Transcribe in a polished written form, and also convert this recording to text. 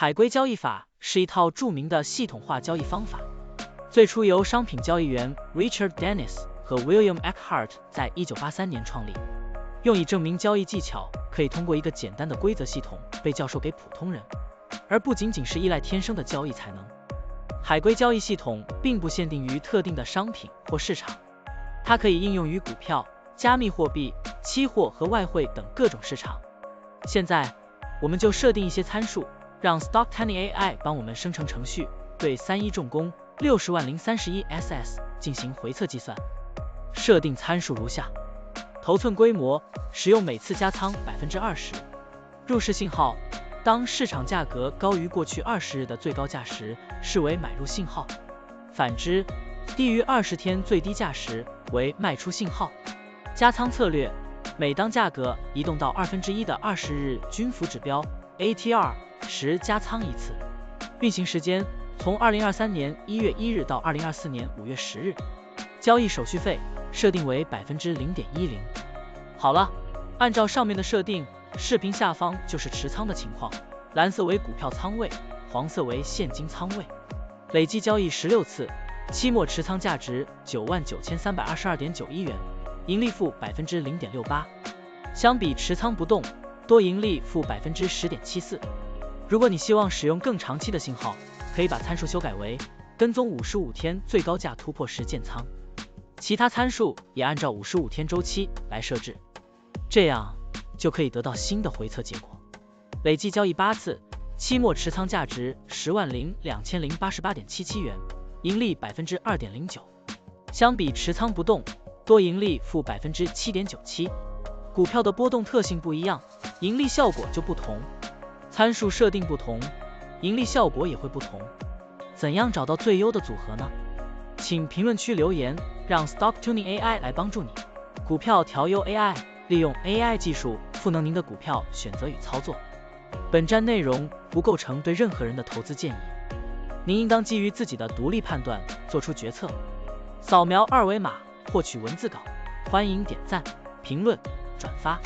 海龟交易法是一套著名的系统化交易方法，最初由商品交易员 Richard Dennis 和 William Eckhart 在1983年创立，用以证明交易技巧可以通过一个简单的规则系统被教授给普通人，而不仅仅是依赖天生的交易才能。海龟交易系统并不限定于特定的商品或市场，它可以应用于股票、加密货币、期货和外汇等各种市场。现在，我们就设定一些参数，让 Stocktiny AI 帮我们生成程序，对31重工600031 SS 进行回测计算。设定参数如下：头寸规模，使用每次加仓 20%。入市信号，当市场价格高于过去20日的最高价时，视为买入信号；反之，低于20天最低价时为卖出信号。加仓策略，每当价格移动到1/2的20日均幅指标 ATR 时加仓一次。运行时间从2023年1月1日到2024年5月10日。交易手续费设定为 0.10%。好了，按照上面的设定，视频下方就是持仓的情况，蓝色为股票仓位，黄色为现金仓位。累计交易16次，期末持仓价值 99,322.91 元，盈利负 0.68%。相比持仓不动，多盈利负 10.74%。如果你希望使用更长期的信号，可以把参数修改为跟踪55天最高价突破时建仓，其他参数也按照55天周期来设置，这样就可以得到新的回测结果。累计交易8次，期末持仓价值 10.2088.77 元，盈利 2.09%。相比持仓不动，多盈利负 7.97%。股票的波动特性不一样，盈利效果就不同。参数设定不同，盈利效果也会不同。怎样找到最优的组合呢？请评论区留言，让 Stocktiny AI 来帮助你。股票调优 AI， 利用 AI 技术赋能您的股票选择与操作。本站内容不构成对任何人的投资建议，您应当基于自己的独立判断做出决策。扫描二维码获取文字稿，欢迎点赞、评论、转发。